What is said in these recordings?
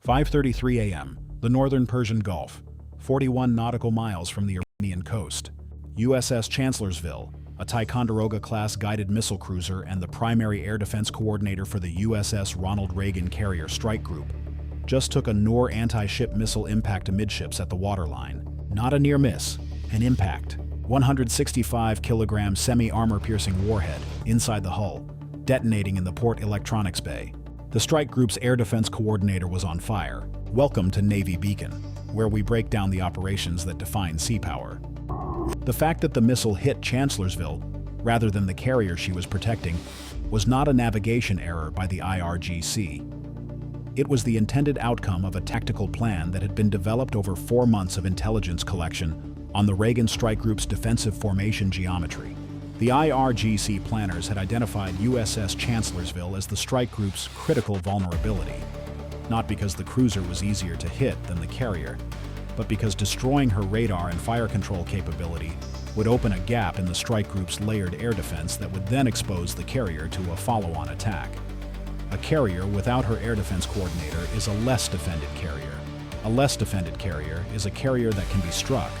5:33 a.m., the northern Persian Gulf, 41 nautical miles from the Iranian coast. USS Chancellorsville, a Ticonderoga-class guided missile cruiser and the primary air defense coordinator for the USS Ronald Reagan Carrier Strike Group, just took a Noor anti-ship missile impact amidships at the waterline. Not a near miss, an impact. 165-kilogram semi-armor-piercing warhead inside the hull, detonating in the port electronics bay. The strike group's air defense coordinator was on fire. Welcome to Navy Beacon, where we break down the operations that define sea power. The fact that the missile hit Chancellorsville, rather than the carrier she was protecting, was not a navigation error by the IRGC. It was the intended outcome of a tactical plan that had been developed over 4 months of intelligence collection on the Reagan Strike Group's defensive formation geometry. The IRGC planners had identified USS Chancellorsville as the strike group's critical vulnerability, not because the cruiser was easier to hit than the carrier, but because destroying her radar and fire control capability would open a gap in the strike group's layered air defense that would then expose the carrier to a follow-on attack. A carrier without her air defense coordinator is a less defended carrier. A less defended carrier is a carrier that can be struck.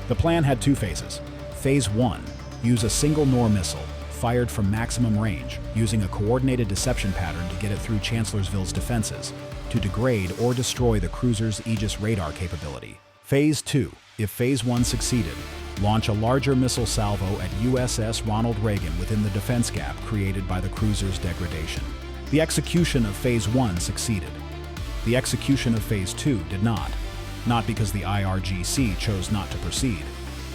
The plan had 2 phases. Phase 1, use a single Noor missile, fired from maximum range, using a coordinated deception pattern to get it through Chancellorsville's defenses, to degrade or destroy the cruiser's Aegis radar capability. Phase 2, if Phase 1 succeeded, launch a larger missile salvo at USS Ronald Reagan within the defense gap created by the cruiser's degradation. The execution of Phase 1 succeeded. The execution of Phase 2 did not because the IRGC chose not to proceed,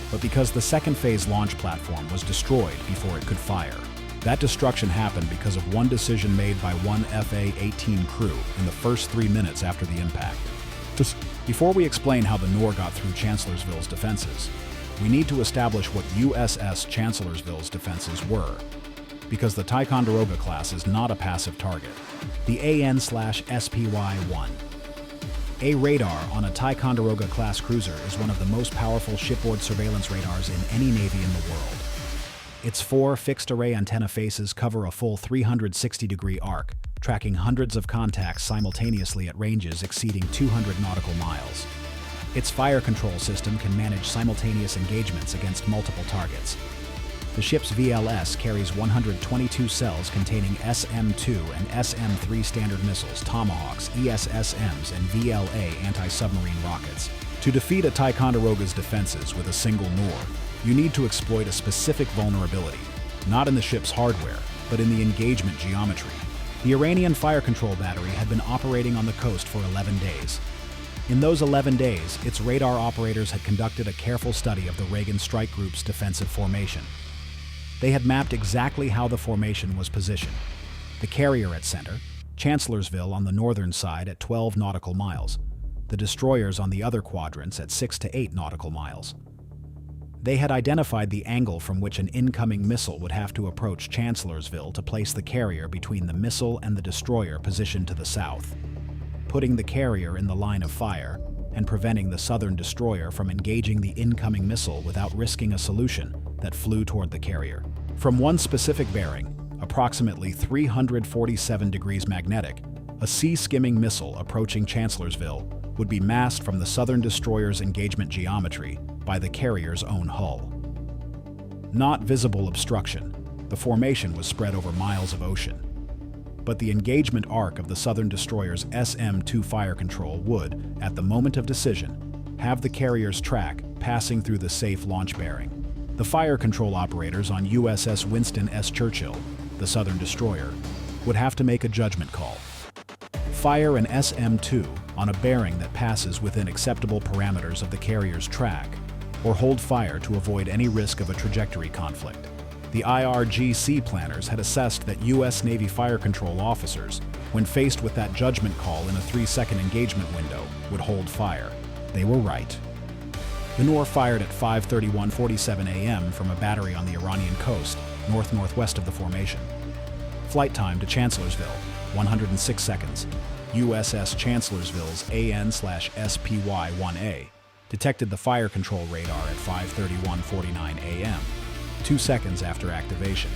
but because the second phase launch platform was destroyed before it could fire. That destruction happened because of one decision made by one FA-18 crew in the first 3 minutes after the impact. Before we explain how the Noor got through Chancellorsville's defenses, we need to establish what USS Chancellorsville's defenses were, because the Ticonderoga class is not a passive target. The AN/SPY-1. A radar on a Ticonderoga-class cruiser is one of the most powerful shipboard surveillance radars in any navy in the world. Its 4 fixed-array antenna faces cover a full 360-degree arc, tracking hundreds of contacts simultaneously at ranges exceeding 200 nautical miles. Its fire control system can manage simultaneous engagements against multiple targets. The ship's VLS carries 122 cells containing SM-2 and SM-3 standard missiles, Tomahawks, ESSMs, and VLA anti-submarine rockets. To defeat a Ticonderoga's defenses with a single Noor, you need to exploit a specific vulnerability, not in the ship's hardware, but in the engagement geometry. The Iranian fire control battery had been operating on the coast for 11 days. In those 11 days, its radar operators had conducted a careful study of the Reagan Strike Group's defensive formation. They had mapped exactly how the formation was positioned. The carrier at center, Chancellorsville on the northern side at 12 nautical miles, the destroyers on the other quadrants at 6 to 8 nautical miles. They had identified the angle from which an incoming missile would have to approach Chancellorsville to place the carrier between the missile and the destroyer positioned to the south, putting the carrier in the line of fire and preventing the southern destroyer from engaging the incoming missile without risking a solution that flew toward the carrier. From one specific bearing, approximately 347 degrees magnetic, a sea-skimming missile approaching Chancellorsville would be masked from the southern destroyer's engagement geometry by the carrier's own hull. Not visible obstruction, the formation was spread over miles of ocean. But the engagement arc of the southern destroyer's SM-2 fire control would, at the moment of decision, have the carrier's track passing through the safe launch bearing. The fire control operators on USS Winston S. Churchill, the southern destroyer, would have to make a judgment call. Fire an SM-2 on a bearing that passes within acceptable parameters of the carrier's track, or hold fire to avoid any risk of a trajectory conflict. The IRGC planners had assessed that U.S. Navy fire control officers, when faced with that judgment call in a 3-second engagement window, would hold fire. They were right. The Noor fired at 5:31:47 a.m. from a battery on the Iranian coast, north-northwest of the formation. Flight time to Chancellorsville, 106 seconds. USS Chancellorsville's AN/SPY-1A detected the fire control radar at 5:31:49 a.m., 2 seconds after activation.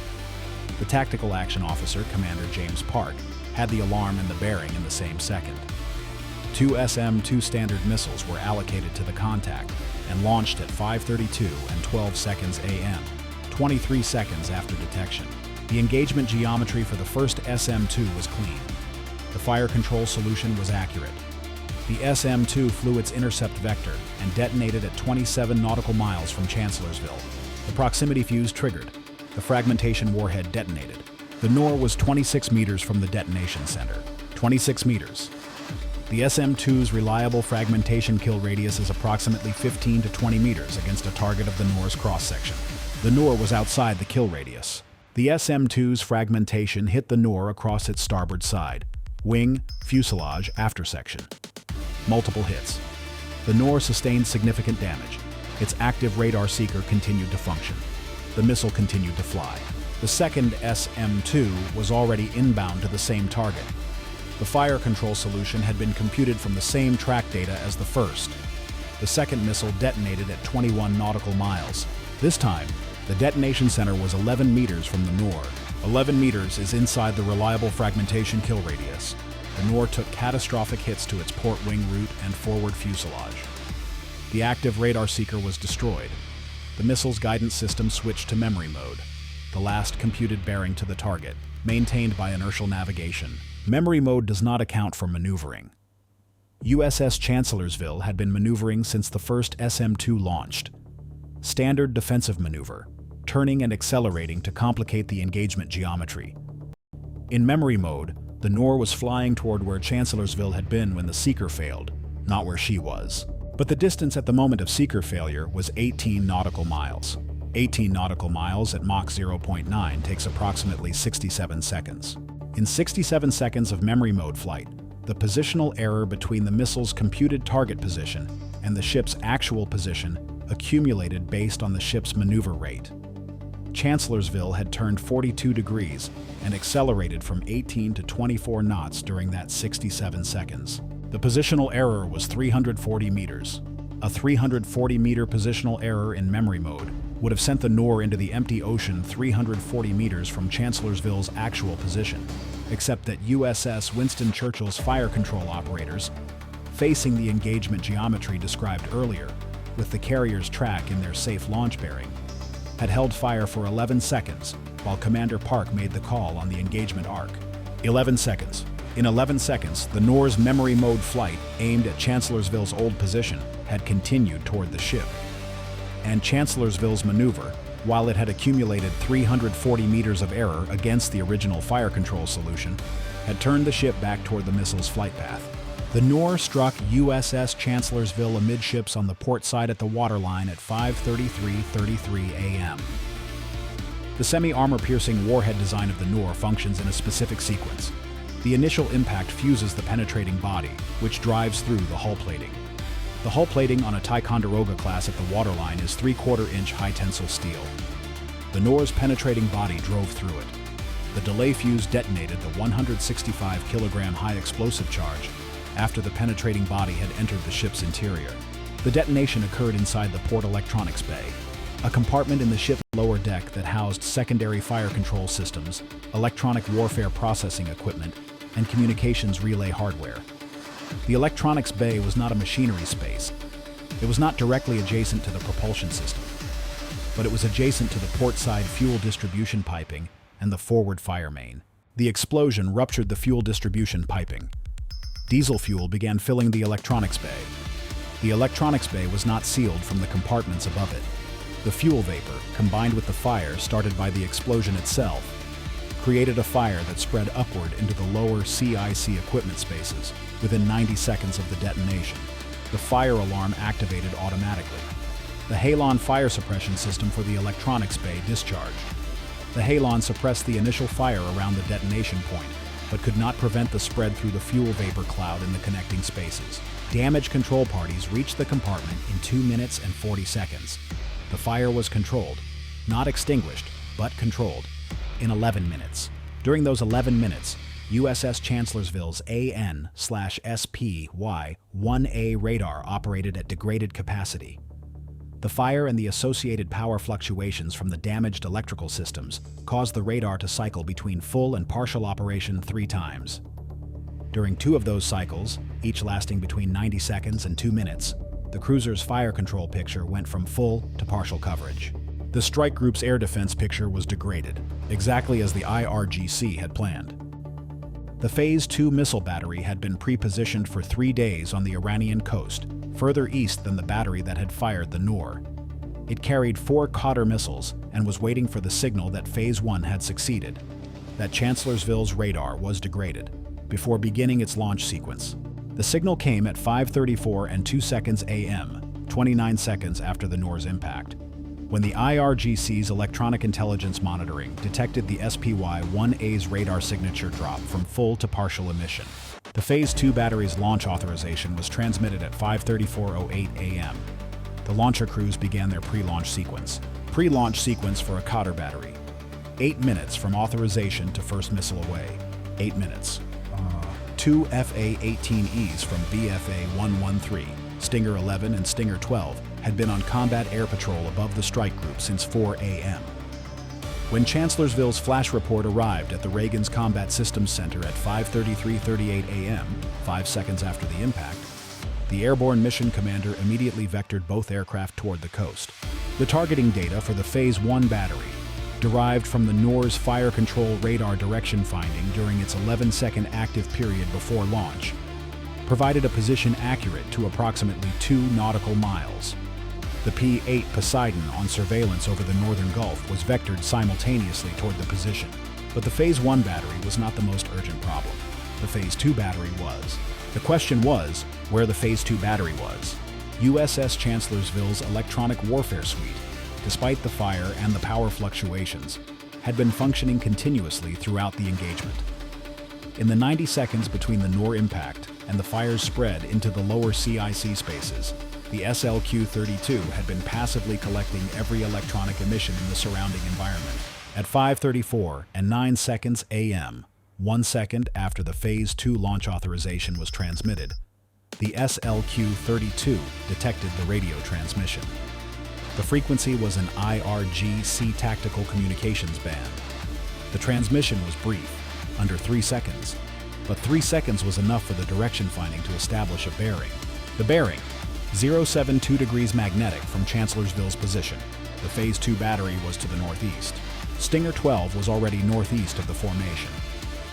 The Tactical Action Officer, Commander James Park, had the alarm and the bearing in the same second. Two SM-2 Standard missiles were allocated to the contact and launched at 5:32 and 12 seconds AM, 23 seconds after detection. The engagement geometry for the first SM-2 was clean. The fire control solution was accurate. The SM-2 flew its intercept vector and detonated at 27 nautical miles from Chancellorsville. The proximity fuse triggered. The fragmentation warhead detonated. The Noor was 26 meters from the detonation center. 26 meters. The SM-2's reliable fragmentation kill radius is approximately 15 to 20 meters against a target of the Noor's cross-section. The Noor was outside the kill radius. The SM-2's fragmentation hit the Noor across its starboard side, wing, fuselage, aftersection. Multiple hits. The Noor sustained significant damage. Its active radar seeker continued to function. The missile continued to fly. The second SM-2 was already inbound to the same target. The fire control solution had been computed from the same track data as the first. The second missile detonated at 21 nautical miles. This time, the detonation center was 11 meters from the Noor. 11 meters is inside the reliable fragmentation kill radius. The Noor took catastrophic hits to its port wing root and forward fuselage. The active radar seeker was destroyed. The missile's guidance system switched to memory mode, the last computed bearing to the target, maintained by inertial navigation. Memory mode does not account for maneuvering. USS Chancellorsville had been maneuvering since the first SM-2 launched. Standard defensive maneuver, turning and accelerating to complicate the engagement geometry. In memory mode, the Noor was flying toward where Chancellorsville had been when the seeker failed, not where she was. But the distance at the moment of seeker failure was 18 nautical miles. 18 nautical miles at Mach 0.9 takes approximately 67 seconds. In 67 seconds of memory mode flight, the positional error between the missile's computed target position and the ship's actual position accumulated based on the ship's maneuver rate. Chancellorsville had turned 42 degrees and accelerated from 18 to 24 knots during that 67 seconds. The positional error was 340 meters. A 340-meter positional error in memory mode would have sent the Noor into the empty ocean 340 meters from Chancellorsville's actual position, except that USS Winston Churchill's fire control operators, facing the engagement geometry described earlier, with the carrier's track in their safe launch bearing, had held fire for 11 seconds while Commander Park made the call on the engagement arc. 11 seconds. In 11 seconds, the Noor's memory mode flight, aimed at Chancellorsville's old position, had continued toward the ship. And Chancellorsville's maneuver, while it had accumulated 340 meters of error against the original fire control solution, had turned the ship back toward the missile's flight path. The Noor struck USS Chancellorsville amidships on the port side at the waterline at 5:33:33 a.m. The semi-armor-piercing warhead design of the Noor functions in a specific sequence. The initial impact fuses the penetrating body, which drives through the hull plating. The hull plating on a Ticonderoga class at the waterline is 3/4-inch high-tensile steel. The Noor's penetrating body drove through it. The delay fuse detonated the 165-kilogram high-explosive charge after the penetrating body had entered the ship's interior. The detonation occurred inside the port electronics bay, a compartment in the ship's lower deck that housed secondary fire control systems, electronic warfare processing equipment, and communications relay hardware. The electronics bay was not a machinery space. It was not directly adjacent to the propulsion system, but it was adjacent to the port-side fuel distribution piping and the forward fire main. The explosion ruptured the fuel distribution piping. Diesel fuel began filling the electronics bay. The electronics bay was not sealed from the compartments above it. The fuel vapor, combined with the fire started by the explosion itself, created a fire that spread upward into the lower CIC equipment spaces within 90 seconds of the detonation. The fire alarm activated automatically. The halon fire suppression system for the electronics bay discharged. The halon suppressed the initial fire around the detonation point, but could not prevent the spread through the fuel vapor cloud in the connecting spaces. Damage control parties reached the compartment in 2 minutes and 40 seconds. The fire was controlled, not extinguished, but controlled, in 11 minutes. During those 11 minutes, USS Chancellorsville's AN/SPY-1A radar operated at degraded capacity. The fire and the associated power fluctuations from the damaged electrical systems caused the radar to cycle between full and partial operation 3 times. During 2 of those cycles, each lasting between 90 seconds and 2 minutes, the cruiser's fire control picture went from full to partial coverage. The strike group's air defense picture was degraded, exactly as the IRGC had planned. The Phase 2 missile battery had been pre-positioned for 3 days on the Iranian coast, further east than the battery that had fired the Noor. It carried 4 Qatar missiles and was waiting for the signal that Phase 1 had succeeded, that Chancellorsville's radar was degraded, before beginning its launch sequence. The signal came at 5:34 a.m., 29 seconds after the Noor's impact, when the IRGC's electronic intelligence monitoring detected the SPY-1A's radar signature drop from full to partial emission. The Phase 2 battery's launch authorization was transmitted at 5:34:08 a.m. The launcher crews began their pre-launch sequence. Pre-launch sequence for a Qatar battery. 8 minutes from authorization to first missile away. 8 minutes. 2 FA-18Es from BFA-113, Stinger 11 and Stinger 12, had been on combat air patrol above the strike group since 4 a.m. When Chancellorsville's flash report arrived at the Reagan's Combat Systems Center at 5:33:38 a.m., 5 seconds after the impact, the airborne mission commander immediately vectored both aircraft toward the coast. The targeting data for the Phase 1 battery, derived from the Noor's fire control radar direction finding during its 11-second active period before launch, provided a position accurate to approximately 2 nautical miles. The P-8 Poseidon on surveillance over the northern Gulf was vectored simultaneously toward the position. But the Phase 1 battery was not the most urgent problem. The Phase 2 battery was. The question was where the Phase 2 battery was. USS Chancellorsville's electronic warfare suite, despite the fire and the power fluctuations, had been functioning continuously throughout the engagement. In the 90 seconds between the Noor impact and the fire's spread into the lower CIC spaces, the SLQ-32 had been passively collecting every electronic emission in the surrounding environment. At 5:34:09 a.m., 1 second after the Phase 2 launch authorization was transmitted, the SLQ-32 detected the radio transmission. The frequency was an IRGC tactical communications band. The transmission was brief, under 3 seconds, but 3 seconds was enough for the direction finding to establish a bearing. The bearing, 072 degrees magnetic from Chancellorsville's position. The Phase 2 battery was to the northeast. Stinger 12 was already northeast of the formation.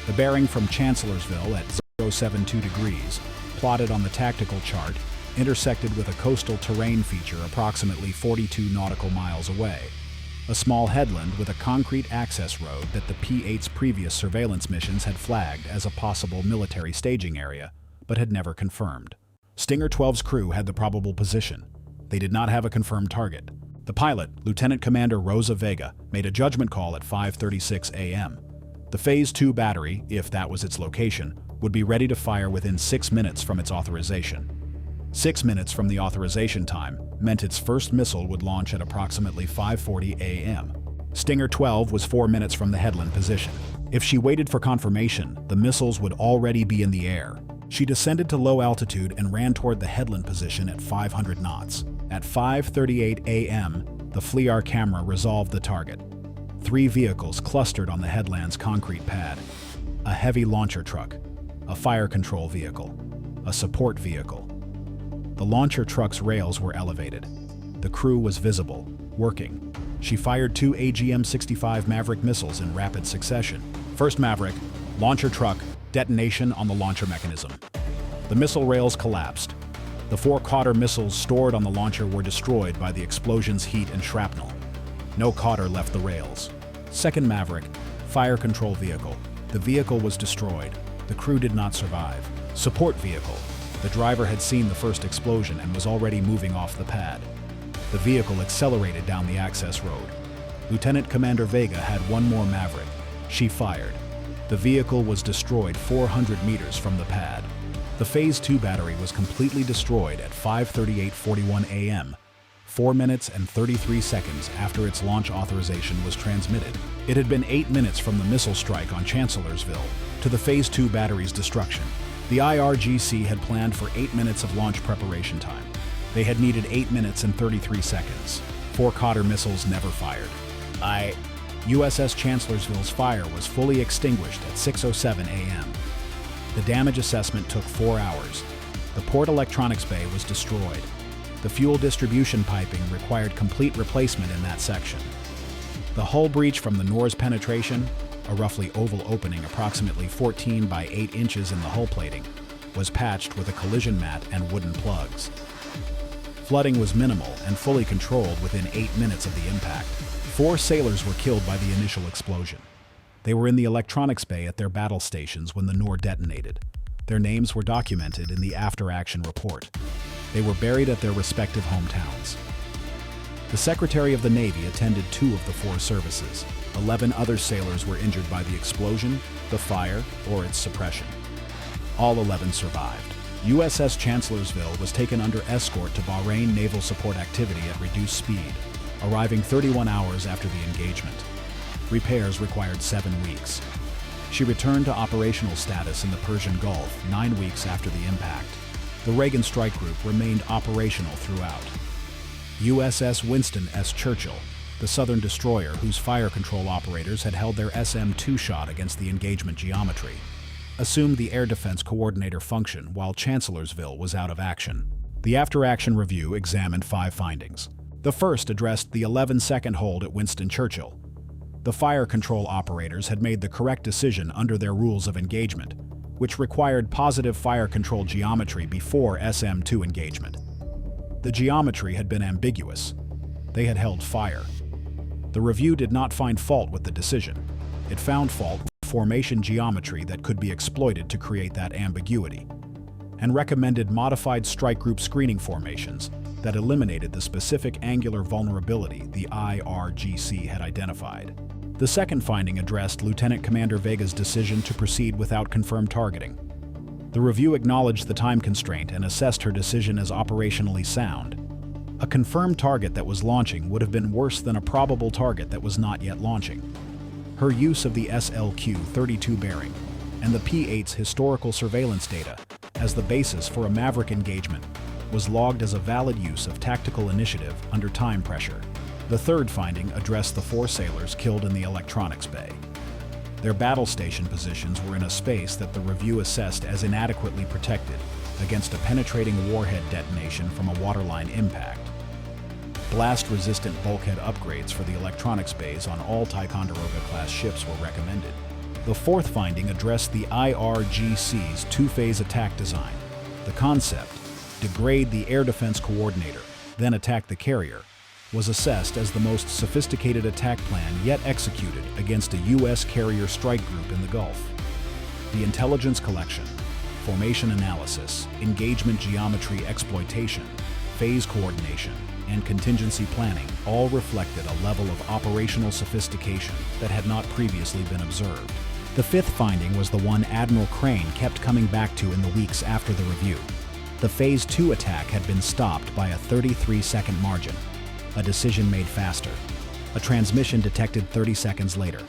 The bearing from Chancellorsville at 072 degrees, plotted on the tactical chart, intersected with a coastal terrain feature approximately 42 nautical miles away, a small headland with a concrete access road that the P-8's previous surveillance missions had flagged as a possible military staging area, but had never confirmed. Stinger 12's crew had the probable position. They did not have a confirmed target. The pilot, Lieutenant Commander Rosa Vega, made a judgment call at 5:36 a.m. The Phase 2 battery, if that was its location, would be ready to fire within 6 minutes from its authorization. 6 minutes from the authorization time meant its first missile would launch at approximately 5:40 a.m. Stinger 12 was 4 minutes from the headland position. If she waited for confirmation, the missiles would already be in the air. She descended to low altitude and ran toward the headland position at 500 knots. At 5:38 a.m., the FLIR camera resolved the target. 3 vehicles clustered on the headland's concrete pad. A heavy launcher truck, a fire control vehicle, a support vehicle. The launcher truck's rails were elevated. The crew was visible, working. She fired 2 AGM-65 Maverick missiles in rapid succession. First Maverick, launcher truck, detonation on the launcher mechanism. The missile rails collapsed. The 4 Qatar missiles stored on the launcher were destroyed by the explosion's heat and shrapnel. No Qatar left the rails. Second Maverick, fire control vehicle. The vehicle was destroyed. The crew did not survive. Support vehicle. The driver had seen the first explosion and was already moving off the pad. The vehicle accelerated down the access road. Lieutenant Commander Vega had 1 more Maverick. She fired. The vehicle was destroyed 400 meters from the pad. The Phase 2 battery was completely destroyed at 5:38:41 a.m., 4 minutes and 33 seconds after its launch authorization was transmitted. It had been 8 minutes from the missile strike on Chancellorsville to the Phase 2 battery's destruction. The IRGC had planned for 8 minutes of launch preparation time. They had needed 8 minutes and 33 seconds. 4 Qatar missiles never fired. USS Chancellorsville's fire was fully extinguished at 6:07 a.m. The damage assessment took 4 hours. The port electronics bay was destroyed. The fuel distribution piping required complete replacement in that section. The hull breach from the Noor's penetration, a roughly oval opening approximately 14 by 8 inches in the hull plating, was patched with a collision mat and wooden plugs. Flooding was minimal and fully controlled within 8 minutes of the impact. 4 sailors were killed by the initial explosion. They were in the electronics bay at their battle stations when the Noor detonated. Their names were documented in the after-action report. They were buried at their respective hometowns. The Secretary of the Navy attended 2 of the 4 services. 11 other sailors were injured by the explosion, the fire, or its suppression. All 11 survived. USS Chancellorsville was taken under escort to Bahrain naval support activity at reduced speed, arriving 31 hours after the engagement. Repairs required 7 weeks. She returned to operational status in the Persian Gulf 9 weeks after the impact. The Reagan Strike Group remained operational throughout. USS Winston S. Churchill, the Southern destroyer whose fire control operators had held their SM-2 shot against the engagement geometry, assumed the air defense coordinator function while Chancellorsville was out of action. The after-action review examined 5 findings. The first addressed the 11-second hold at Winston Churchill. The fire control operators had made the correct decision under their rules of engagement, which required positive fire control geometry before SM-2 engagement. The geometry had been ambiguous. They had held fire. The review did not find fault with the decision. It found fault with formation geometry that could be exploited to create that ambiguity, and recommended modified strike group screening formations that eliminated the specific angular vulnerability the IRGC had identified. The second finding addressed Lieutenant Commander Vega's decision to proceed without confirmed targeting. The review acknowledged the time constraint and assessed her decision as operationally sound. A confirmed target that was launching would have been worse than a probable target that was not yet launching. Her use of the SLQ-32 bearing and the P-8's historical surveillance data as the basis for a Maverick engagement was logged as a valid use of tactical initiative under time pressure. The third finding addressed the 4 sailors killed in the electronics bay. Their battle station positions were in a space that the review assessed as inadequately protected against a penetrating warhead detonation from a waterline impact. Blast-resistant bulkhead upgrades for the electronics bays on all Ticonderoga-class ships were recommended. The fourth finding addressed the IRGC's 2-phase attack design. The concept, degrade the air defense coordinator, then attack the carrier, was assessed as the most sophisticated attack plan yet executed against a U.S. carrier strike group in the Gulf. The intelligence collection, formation analysis, engagement geometry exploitation, phase coordination, and contingency planning all reflected a level of operational sophistication that had not previously been observed. The fifth finding was the one Admiral Crane kept coming back to in the weeks after the review. The Phase 2 attack had been stopped by a 33-second margin, a decision made faster. A transmission detected 30 seconds later.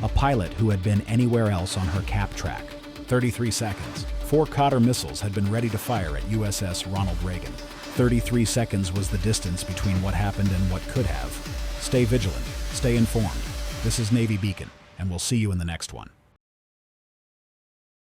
A pilot who had been anywhere else on her cap track. 33 seconds. 4 Cotter missiles had been ready to fire at USS Ronald Reagan. 33 seconds was the distance between what happened and what could have. Stay vigilant. Stay informed. This is Navy Beacon, and we'll see you in the next one.